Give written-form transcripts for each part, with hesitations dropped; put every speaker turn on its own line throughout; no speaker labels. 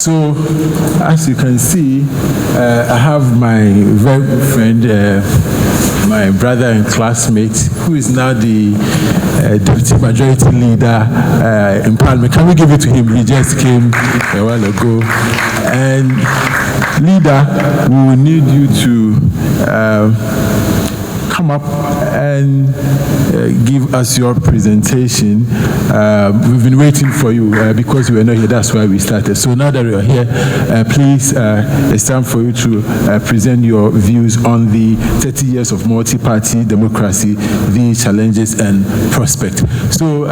So, as you can see, I have my very good friend, my brother and classmate, who is now the Deputy Majority Leader in Parliament. Can we give it to him? He just came a while ago. And Leader, we will need you to come up and give us your presentation. We've been waiting for you because you were not here. That's why we started. So now that you're here, please, it's time for you to present your views on the 30 years of multi-party democracy, the challenges and prospects. So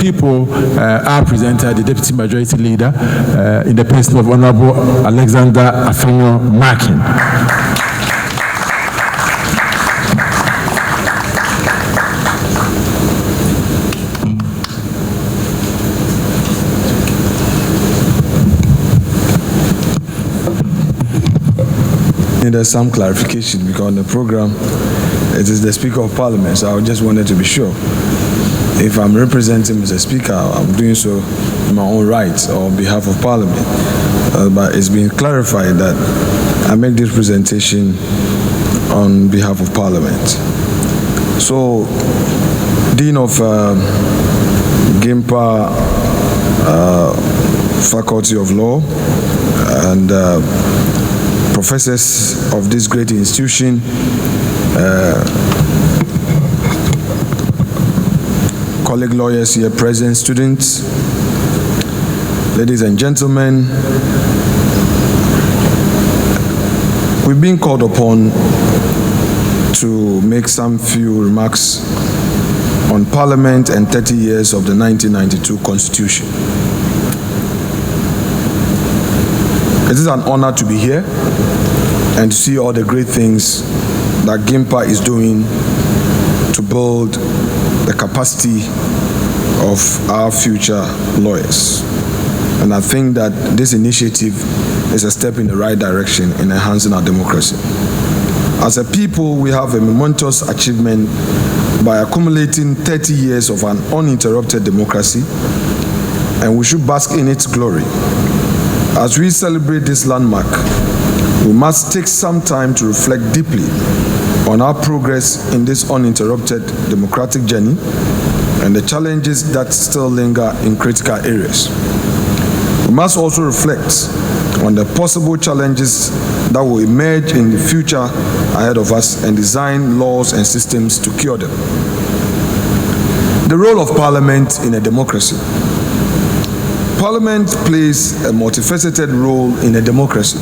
people, our presenter, the Deputy Majority Leader, in the person of Honorable Alexander Afenyo-Markin.
There's some clarification because on the program it is the Speaker of Parliament, so I just wanted to be sure if I'm representing Mr. Speaker, I'm doing so in my own right or on behalf of Parliament. But it's been clarified that I make this presentation on behalf of Parliament. So, Dean of GIMPA Faculty of Law and professors of this great institution, colleague lawyers here present, students, ladies and gentlemen, we've been called upon to make some few remarks on Parliament and 30 years of the 1992 Constitution. It is an honor to be here and to see all the great things that GIMPA is doing to build the capacity of our future lawyers. And I think that this initiative is a step in the right direction in enhancing our democracy. As a people, we have a momentous achievement by accumulating 30 years of an uninterrupted democracy, and we should bask in its glory. As we celebrate this landmark, we must take some time to reflect deeply on our progress in this uninterrupted democratic journey and the challenges that still linger in critical areas. We must also reflect on the possible challenges that will emerge in the future ahead of us and design laws and systems to cure them. The role of Parliament in a democracy. Parliament plays a multifaceted role in a democracy.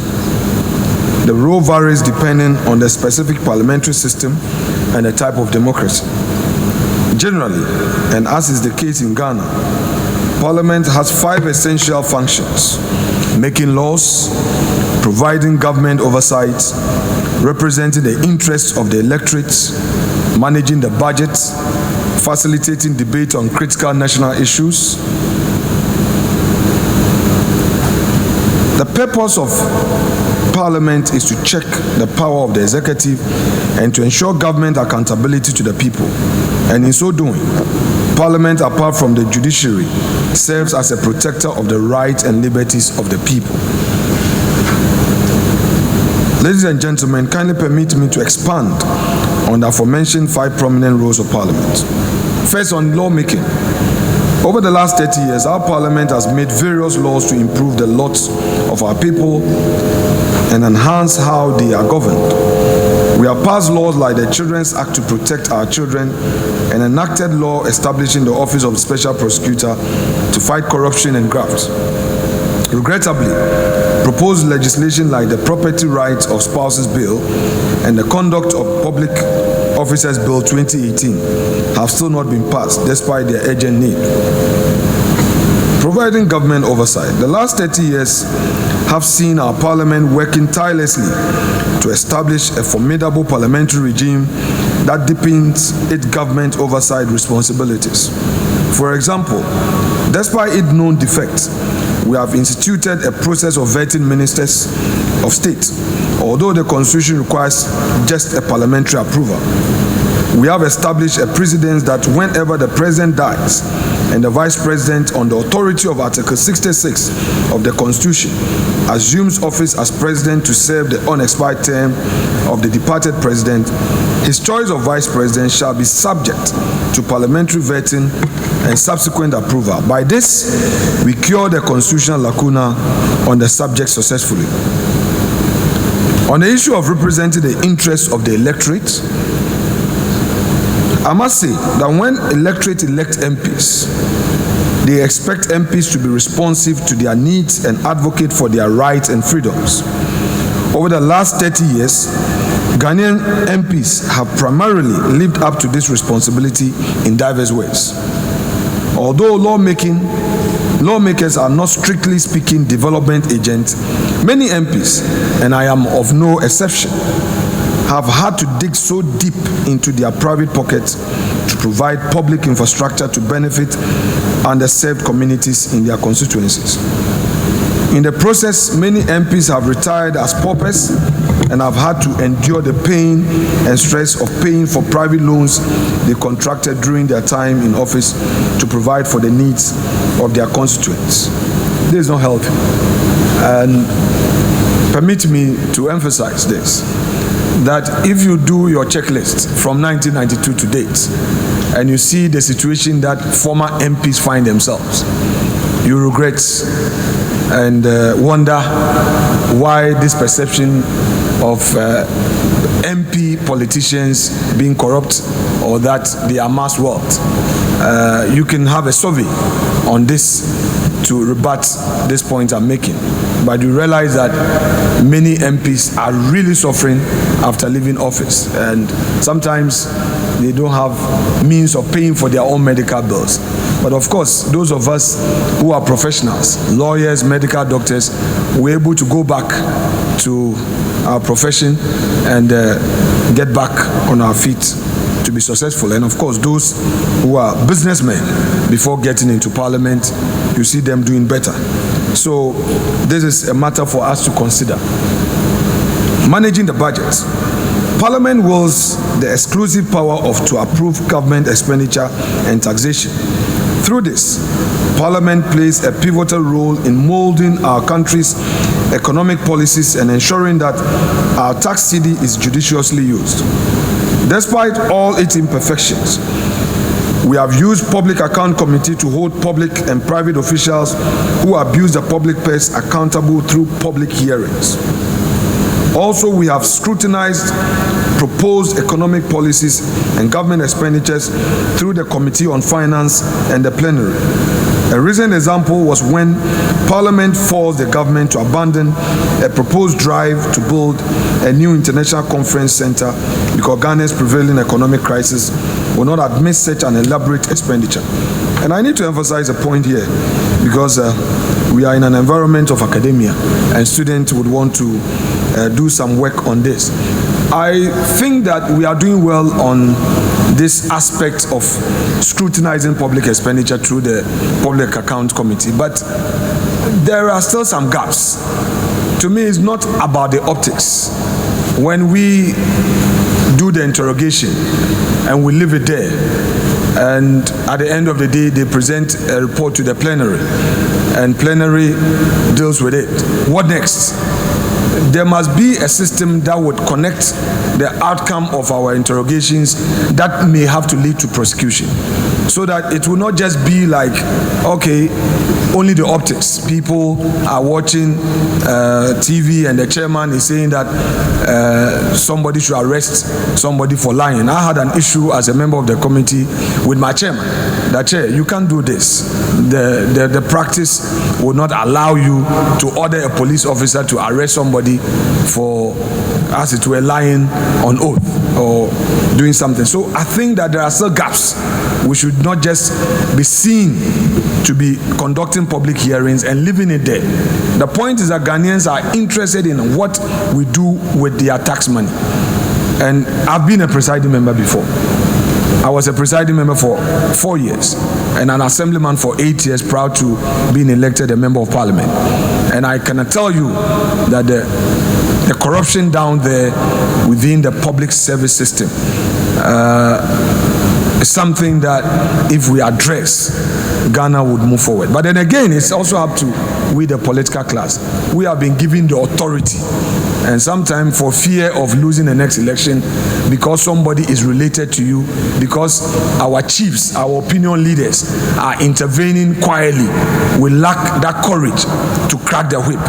The role varies depending on the specific parliamentary system and the type of democracy. Generally, and as is the case in Ghana, Parliament has 5 essential functions: making laws, providing government oversight, representing the interests of the electorate, managing the budget, facilitating debate on critical national issues. The purpose of Parliament is to check the power of the executive and to ensure government accountability to the people. And in so doing, Parliament, apart from the judiciary, serves as a protector of the rights and liberties of the people. Ladies and gentlemen, kindly permit me to expand on the aforementioned 5 prominent roles of Parliament. First, on lawmaking. Over the last 30 years, our Parliament has made various laws to improve the lot of our people and enhance how they are governed. We have passed laws like the Children's Act to protect our children and enacted law establishing the Office of Special Prosecutor to fight corruption and graft. Regrettably, proposed legislation like the Property Rights of Spouses Bill and the Conduct of Public Officers Bill 2018 have still not been passed despite their urgent need. Providing government oversight. The last 30 years have seen our Parliament working tirelessly to establish a formidable parliamentary regime that deepens its government oversight responsibilities. For example, despite its known defects, we have instituted a process of vetting ministers of state, although the Constitution requires just a parliamentary approval. We have established a precedent that whenever the President dies and the Vice President, on the authority of Article 66 of the Constitution, assumes office as President to serve the unexpired term of the departed President, his choice of Vice President shall be subject to parliamentary vetting and subsequent approval. By this, we cure the constitutional lacuna on the subject successfully. On the issue of representing the interests of the electorate, I must say that when electorate elect MPs, they expect MPs to be responsive to their needs and advocate for their rights and freedoms. Over the last 30 years, Ghanaian MPs have primarily lived up to this responsibility in diverse ways. Although lawmakers are not strictly speaking development agents, many MPs, and I am of no exception, have had to dig so deep into their private pockets to provide public infrastructure to benefit underserved communities in their constituencies. In the process, many MPs have retired as paupers and have had to endure the pain and stress of paying for private loans they contracted during their time in office to provide for the needs of their constituents. This is not healthy. And permit me to emphasize this, that if you do your checklist from 1992 to date, and you see the situation that former MPs find themselves, you regret and wonder why this perception of MP politicians being corrupt or that they amass wealth. You can have a survey on this to rebut this point I'm making. But you realize that many MPs are really suffering after leaving office, and sometimes they don't have means of paying for their own medical bills. But of course, those of us who are professionals, lawyers, medical doctors, we're able to go back to our profession and get back on our feet to be successful. And of course, those who are businessmen before getting into parliament, you see them doing better. So this is a matter for us to consider. Managing the budget. Parliament wields the exclusive power to approve government expenditure and taxation. Through this, Parliament plays a pivotal role in molding our country's economic policies and ensuring that our tax cedi is judiciously used. Despite all its imperfections, we have used Public Account Committee to hold public and private officials who abuse the public purse accountable through public hearings. Also, we have scrutinized proposed economic policies and government expenditures through the Committee on Finance and the plenary. A recent example was when Parliament forced the government to abandon a proposed drive to build a new international conference center because Ghana's prevailing economic crisis will not admit such an elaborate expenditure. And I need to emphasize a point here because we are in an environment of academia and students would want to do some work on this. I think that we are doing well on this aspect of scrutinizing public expenditure through the Public Account Committee, but there are still some gaps. To me, it's not about the optics. When we do the interrogation and we leave it there, and at the end of the day, they present a report to the plenary, and plenary deals with it. What next? There must be a system that would connect the outcome of our interrogations that may have to lead to prosecution, so that it will not just be like, okay, only the optics. People are watching TV and the chairman is saying that somebody should arrest somebody for lying. I had an issue as a member of the committee with my chairman. That chair, you can't do this. The practice will not allow you to order a police officer to arrest somebody for, as it were, lying on oath or doing something. So I think that there are still gaps. We should not just be seen to be conducting public hearings and leaving it there. The point is that Ghanaians are interested in what we do with their tax money. And I've been a presiding member before. I was a presiding member for 4 years and an assemblyman for 8 years prior to being elected a member of parliament. And I can tell you that the corruption down there within the public service system is something that if we address, Ghana would move forward. But then again, it's also up to we, the political class. We have been given the authority, and sometimes for fear of losing the next election, because somebody is related to you, because our chiefs, our opinion leaders are intervening quietly, we lack that courage to crack the whip.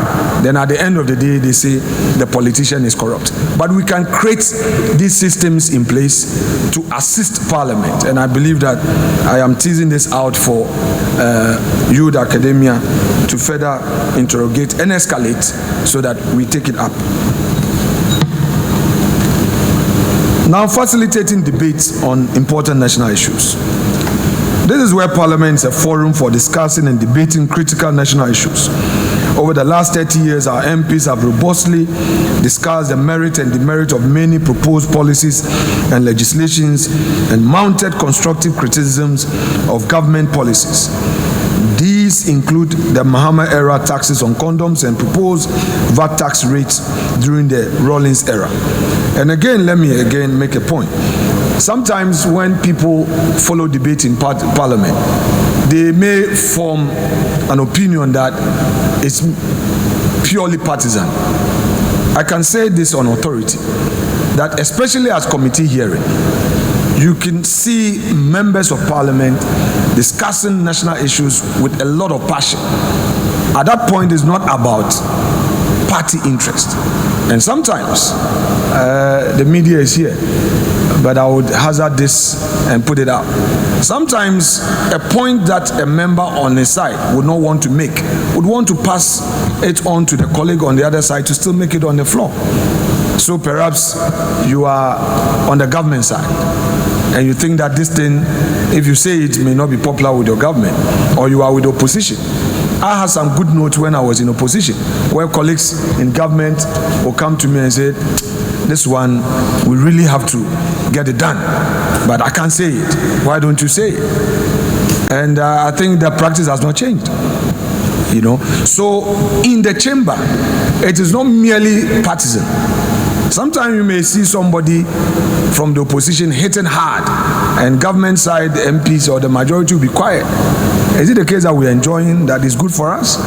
Then at the end of the day, they say the politician is corrupt. But we can create these systems in place to assist Parliament, and I believe that I am teasing this out for you, the academia, to further interrogate and escalate so that we take it up. Now, facilitating debates on important national issues. This is where Parliament is a forum for discussing and debating critical national issues. Over the last 30 years, our MPs have robustly discussed the merit and demerit of many proposed policies and legislations and mounted constructive criticisms of government policies. These include the Mahama-era taxes on condoms and proposed VAT tax rates during the Rawlings era. And again, let me again make a point. Sometimes when people follow debate in Parliament, they may form an opinion that is purely partisan. I can say this on authority, that especially as committee hearing, you can see members of Parliament discussing national issues with a lot of passion. At that point, it's not about party interest. And sometimes the media is here, but I would hazard this and put it out. Sometimes a point that a member on his side would not want to make, would want to pass it on to the colleague on the other side to still make it on the floor. So perhaps you are on the government side, and you think that this thing, if you say it, may not be popular with your government, or you are with opposition. I had some good notes when I was in opposition, where colleagues in government will come to me and say, this one, we really have to get it done, but I can't say it. Why don't you say it? And I think the practice has not changed. You know, so in the chamber, it is not merely partisan. Sometimes you may see somebody from the opposition hitting hard, and government side, the MPs or the majority will be quiet. Is it the case that we are enjoying that is good for us,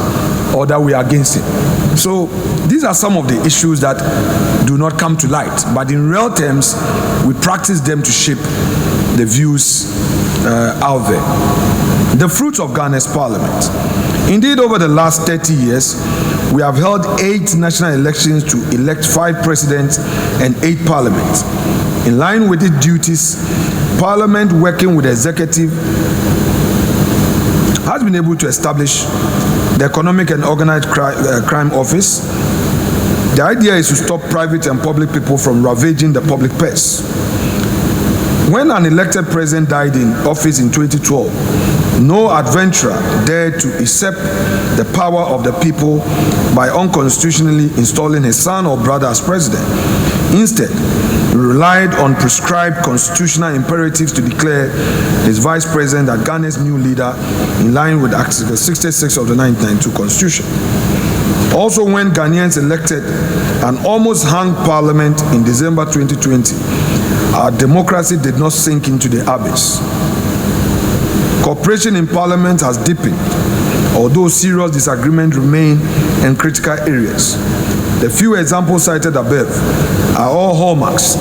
or that we are against it? So these are some of the issues that do not come to light, but in real terms, we practice them to shape the views out there. The fruits of Ghana's parliament. Indeed, over the last 30 years, we have held 8 national elections to elect 5 presidents and 8 parliaments. In line with its duties, Parliament, working with the executive, has been able to establish the Economic and Organized Crime Office. The idea is to stop private and public people from ravaging the public purse. When an elected president died in office in 2012, no adventurer dared to usurp the power of the people by unconstitutionally installing his son or brother as president. Instead, he relied on prescribed constitutional imperatives to declare his vice president as Ghana's new leader in line with Article 66 of the 1992 Constitution. Also, when Ghanaians elected an almost hung parliament in December 2020, our democracy did not sink into the abyss. Cooperation in Parliament has deepened, although serious disagreements remain in critical areas. The few examples cited above are all hallmarks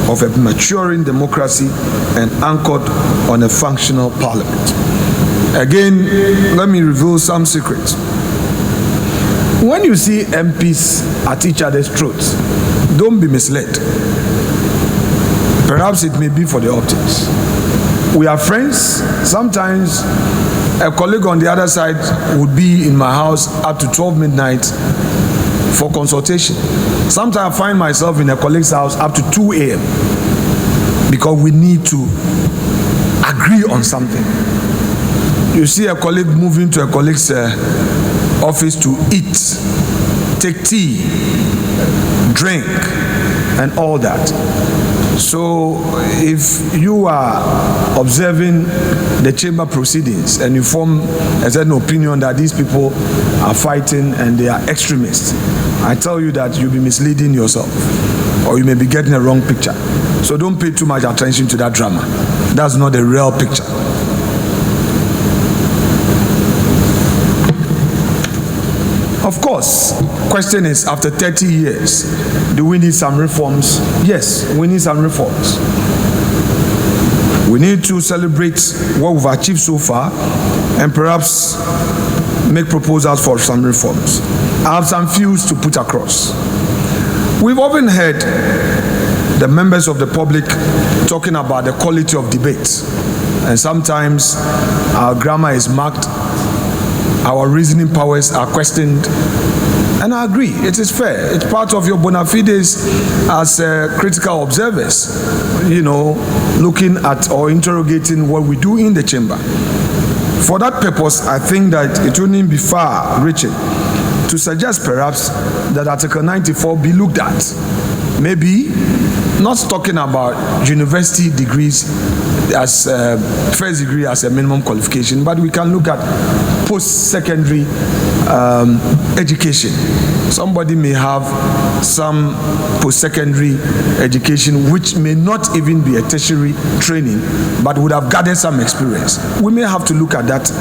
of a maturing democracy and anchored on a functional Parliament. Again, let me reveal some secrets. When you see MPs at each other's throats, don't be misled. Perhaps it may be for the optics. We are friends. Sometimes a colleague on the other side would be in my house up to 12 midnight for consultation. Sometimes I find myself in a colleague's house up to 2 a.m. because we need to agree on something. You see a colleague moving to a colleague's office to eat, take tea, drink, and all that. So if you are observing the chamber proceedings and you form a certain opinion that these people are fighting and they are extremists, I tell you that you'll be misleading yourself, or you may be getting a wrong picture. So don't pay too much attention to that drama. That's not the real picture. Of course, question is, after 30 years, do we need some reforms? Yes, we need some reforms. We need to celebrate what we've achieved so far and perhaps make proposals for some reforms. I have some views to put across. We've often heard the members of the public talking about the quality of debate, and sometimes our grammar is marked, our reasoning powers are questioned, and I agree, it is fair. It's part of your bona fides as critical observers, looking at or interrogating what we do in the chamber. For that purpose, I think that it wouldn't be far-reaching to suggest perhaps that Article 94 be looked at. Maybe not talking about university degrees as first degree as a minimum qualification, but we can look at post-secondary education. Somebody may have some post-secondary education which may not even be a tertiary training, but would have gathered some experience. We may have to look at that,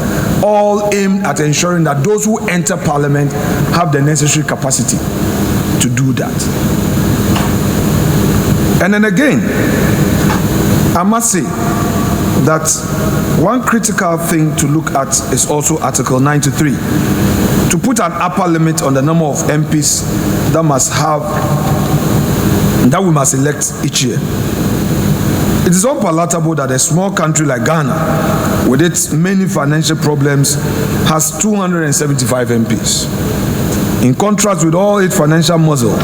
all aimed at ensuring that those who enter Parliament have the necessary capacity to do that. And then again, I must say that one critical thing to look at is also Article 93, to put an upper limit on the number of MPs that we must elect each year. It is unpalatable that a small country like Ghana, with its many financial problems, has 275 MPs. In contrast with all its financial muscle,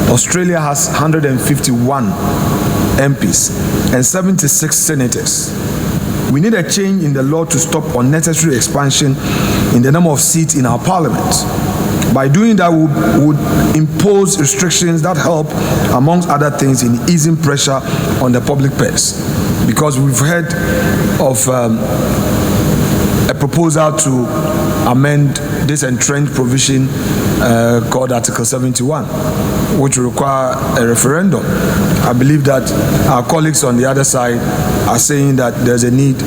Australia has 151 MPs and 76 senators. We need a change in the law to stop unnecessary expansion in the number of seats in our parliament. By doing that, we would impose restrictions that help, amongst other things, in easing pressure on the public purse. Because we've heard of a proposal to amend this entrenched provision called Article 71, which will require a referendum. I believe that our colleagues on the other side are saying that there's a need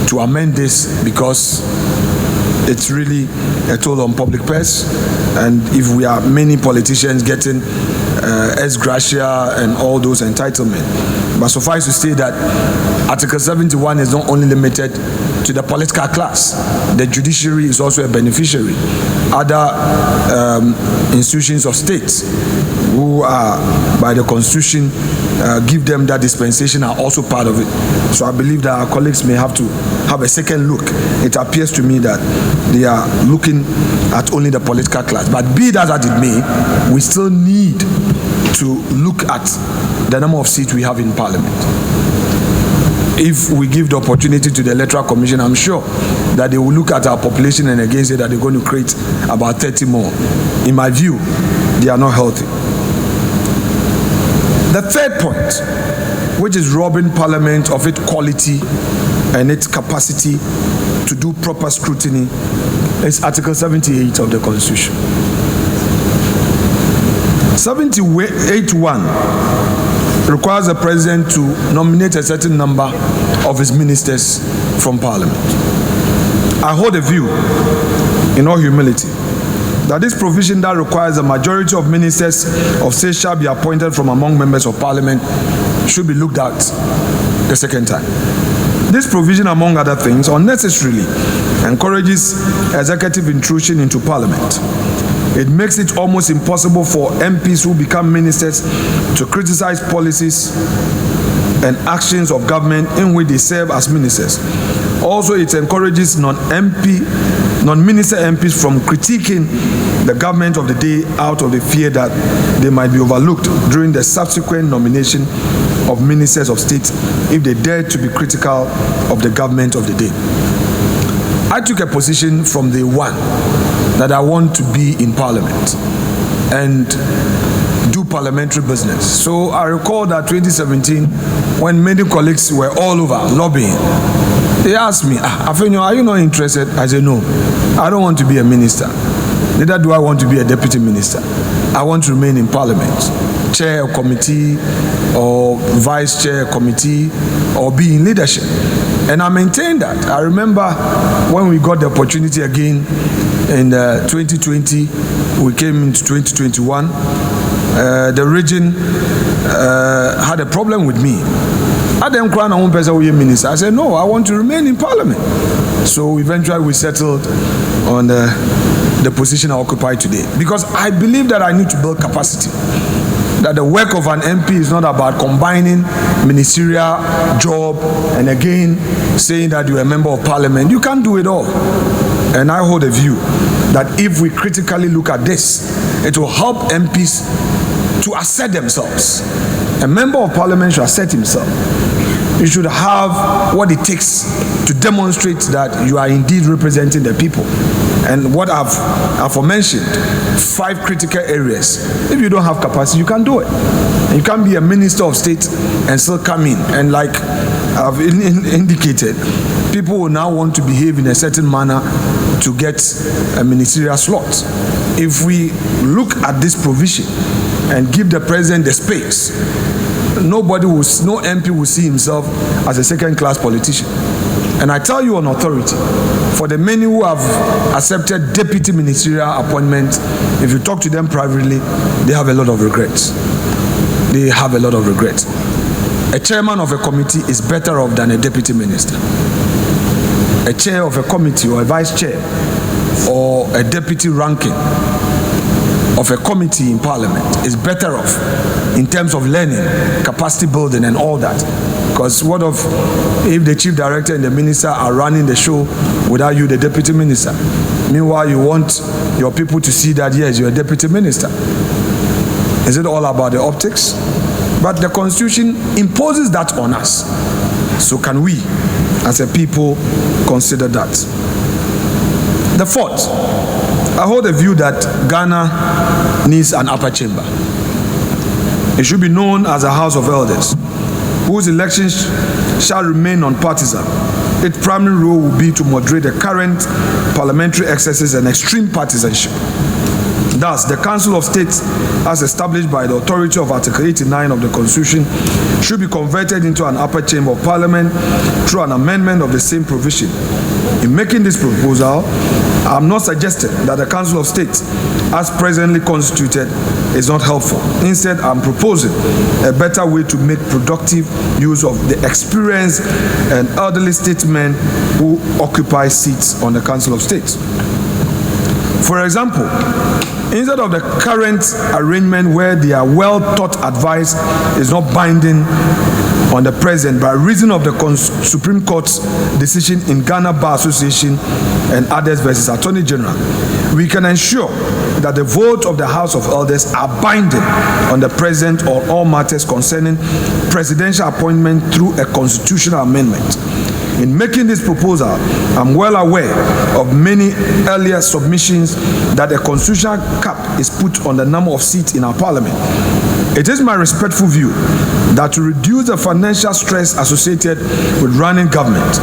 to amend this because it's really a toll on public purse, and if we are many politicians getting ex gratia and all those entitlements. But suffice to say that Article 71 is not only limited to the political class. The judiciary is also a beneficiary. Other institutions of states who are, by the Constitution, give them that dispensation are also part of it. So I believe that our colleagues may have to have a second look. It appears to me that they are looking at only the political class. But be that as it may, we still need to look at the number of seats we have in Parliament. If we give the opportunity to the Electoral Commission, I'm sure that they will look at our population and again say that they're going to create about 30 more. In my view, they are not healthy. The third point, which is robbing Parliament of its quality and its capacity to do proper scrutiny, is Article 78 of the Constitution. 78(1) requires the President to nominate a certain number of his ministers from Parliament. I hold a view, in all humility, that this provision that requires a majority of ministers of state shall be appointed from among members of Parliament should be looked at the second time. This provision, among other things, unnecessarily encourages executive intrusion into Parliament. It makes it almost impossible for MPs who become ministers to criticize policies and actions of government in which they serve as ministers. Also, it encourages non-minister MPs from critiquing the government of the day out of the fear that they might be overlooked during the subsequent nomination of ministers of state if they dare to be critical of the government of the day. I took a position from day one that I want to be in Parliament and do parliamentary business. So I recall that 2017, when many colleagues were all over lobbying, they asked me, Afenyo, are you not interested? I said, no, I don't want to be a minister. Neither do I want to be a deputy minister. I want to remain in Parliament, chair a committee or vice chair a committee or be in leadership. And I maintain that. I remember when we got the opportunity again in 2020, we came into 2021, the region had a problem with me. I didn't cry on one person who minister. I said, no, I want to remain in parliament. So eventually we settled on the position I occupy today. Because I believe that I need to build capacity. That the work of an MP is not about combining ministerial job and again saying that you're a member of parliament. You can't do it all. And I hold a view that if we critically look at this, it will help MPs to assert themselves. A member of parliament should assert himself. You should have what it takes to demonstrate that you are indeed representing the people. And what I've aforementioned, 5 critical areas. If you don't have capacity, you can't do it. And you can't be a minister of state and still come in. And like I've indicated, people will now want to behave in a certain manner to get a ministerial slot. If we look at this provision and give the president the space, no MP will see himself as a second-class politician. And I tell you on authority, for the many who have accepted deputy ministerial appointment, if you talk to them privately, they have a lot of regrets. They have a lot of regrets. A chairman of a committee is better off than a deputy minister. A chair of a committee or a vice chair or a deputy ranking of a committee in parliament is better off in terms of learning, capacity building and all that. Because what if the chief director and the minister are running the show without you, the deputy minister? Meanwhile, you want your people to see that, yes, you're a deputy minister. Is it all about the optics? But the Constitution imposes that on us. So can we, as a people, consider that? The fourth, I hold a view that Ghana needs an upper chamber. It should be known as a House of Elders, whose elections shall remain non-partisan. Its primary role will be to moderate the current parliamentary excesses and extreme partisanship. Thus, the Council of State, as established by the authority of Article 89 of the Constitution, should be converted into an upper chamber of Parliament through an amendment of the same provision. In making this proposal, I am not suggesting that the Council of State, as presently constituted, is not helpful. Instead, I am proposing a better way to make productive use of the experienced and elderly statesmen who occupy seats on the Council of State. For example, instead of the current arrangement where their well-thought advice is not binding on the president by reason of the Supreme Court's decision in Ghana Bar Association and others versus Attorney General, we can ensure that the vote of the House of Elders are binding on the president on all matters concerning presidential appointment through a constitutional amendment. In making this proposal, I'm well aware of many earlier submissions that a constitutional cap is put on the number of seats in our parliament. It is my respectful view that to reduce the financial stress associated with running government,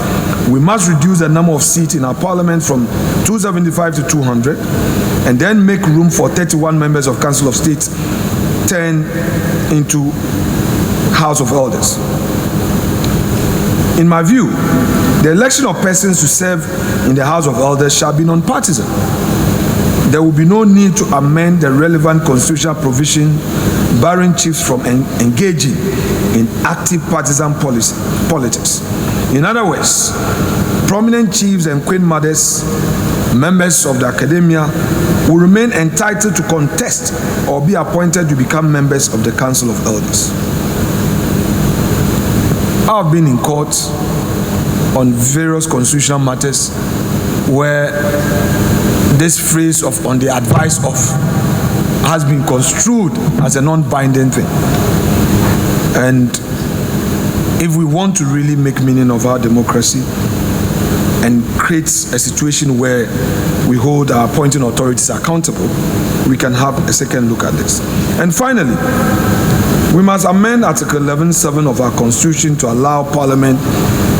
we must reduce the number of seats in our parliament from 275 to 200 and then make room for 31 members of Council of State, 10 into House of Elders. In my view, the election of persons to serve in the House of Elders shall be non-partisan. There will be no need to amend the relevant constitutional provision barring chiefs from engaging in active partisan politics. In other words, prominent chiefs and queen mothers, members of the academia, will remain entitled to contest or be appointed to become members of the Council of Elders. I have been in court on various constitutional matters where this phrase of "on the advice of" has been construed as a non-binding thing. And if we want to really make meaning of our democracy and create a situation where we hold our appointing authorities accountable, we can have a second look at this. And finally, we must amend Article 11(7) of our Constitution to allow Parliament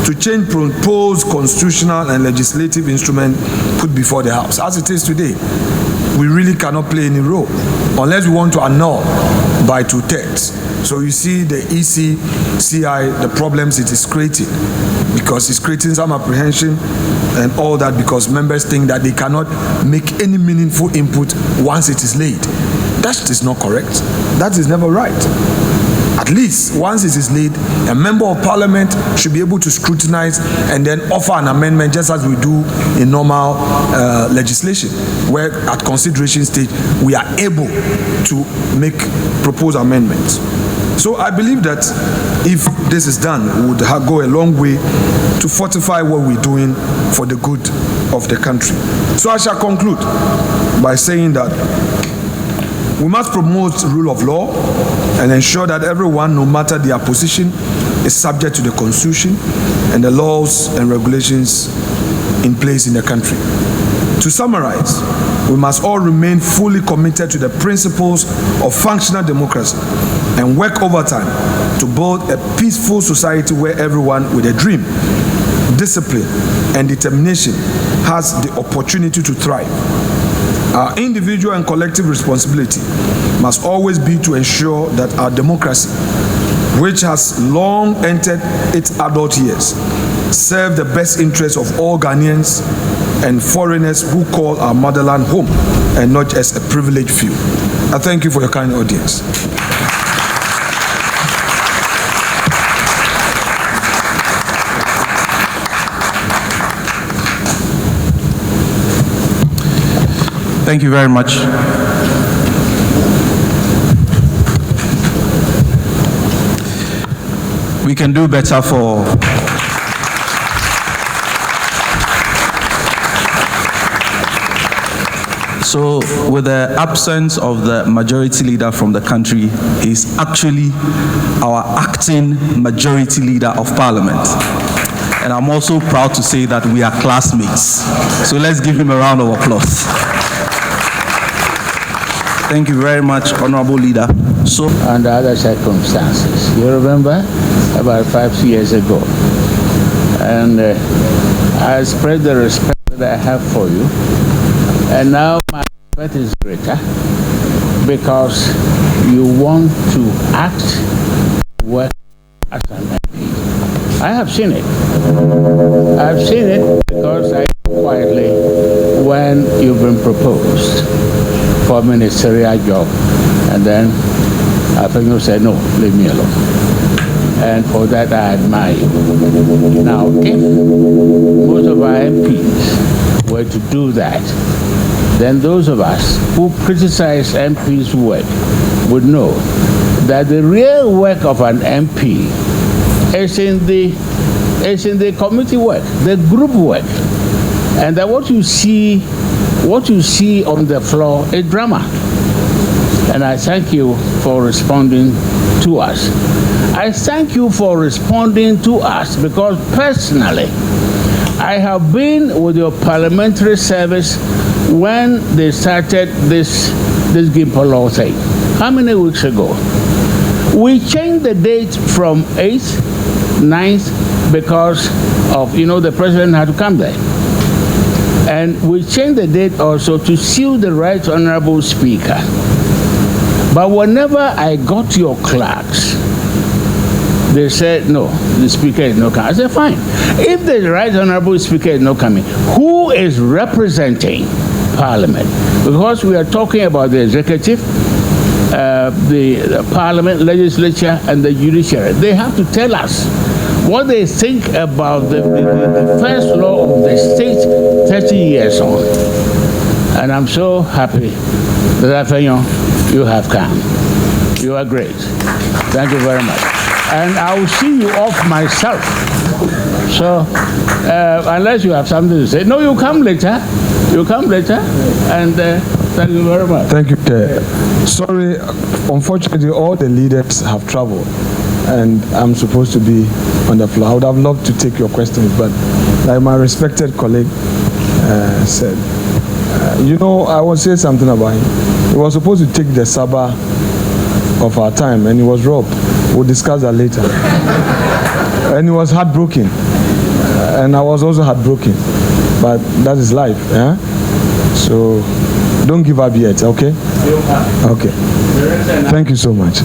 to change proposed constitutional and legislative instrument put before the House. As it is today, we really cannot play any role unless we want to annul by 2/3. So you see the EC see the problems it is creating, because it's creating some apprehension and all that, because members think that they cannot make any meaningful input once it is laid. That is not correct. That is never right. At least once it is laid, a member of parliament should be able to scrutinize and then offer an amendment, just as we do in normal legislation, where at consideration stage we are able to make proposed amendments. So I believe that if this is done, we would go a long way to fortify what we're doing for the good of the country. So I shall conclude by saying that we must promote rule of law and ensure that everyone, no matter their position, is subject to the Constitution and the laws and regulations in place in the country. To summarize, we must all remain fully committed to the principles of functional democracy and work overtime to build a peaceful society where everyone with a dream, discipline, and determination has the opportunity to thrive. Our individual and collective responsibility must always be to ensure that our democracy, which has long entered its adult years, serve the best interests of all Ghanaians and foreigners who call our motherland home, and not just a privileged few. I thank you for your kind audience.
Thank you very much. We can do better for so with the absence of the majority leader from the country, he's actually our acting majority leader of parliament. And I'm also proud to say that we are classmates. So let's give him a round of applause. Thank you very much, Honorable Leader. So,
under other circumstances, you remember about 5 years ago, and I expressed the respect that I have for you, and now my respect is greater because you want to act, work as an MP. I have seen it. I've seen it because I quietly when you've been proposed for a ministerial job, and then Afenyo said, no, leave me alone. And for that I admire you. Now, if most of our MPs were to do that, then those of us who criticize MPs' work would know that the real work of an MP is in the committee work, the group work, and that what you see on the floor is drama. And I thank you for responding to us. I thank you for responding to us because personally, I have been with your parliamentary service when they started this GIMPA law thing. How many weeks ago? We changed the date from 8th, 9th, because of, the president had to come there. And we changed the date also to suit the Right Honorable Speaker. But whenever I got your clerks, they said, no, the Speaker is not coming. I said, fine. If the Right Honorable Speaker is not coming, who is representing Parliament? Because we are talking about the executive, the Parliament, legislature, and the judiciary. They have to tell us what they think about the first law of the state 30 years on. And I'm so happy that Afenyo, you have come. You are great. Thank you very much. And I will see you off myself. So, unless you have something to say. No, you come later. You come later. And thank you very much.
Thank you, sorry, unfortunately, all the leaders have traveled, and I'm supposed to be on the floor. I would have loved to take your questions, but like my respected colleague said, I will say something about him. He was supposed to take the Sabbath of our time, and he was robbed. We'll discuss that later. And he was heartbroken, and I was also heartbroken, but that is life. So don't give up yet, okay? Okay. Thank you so much.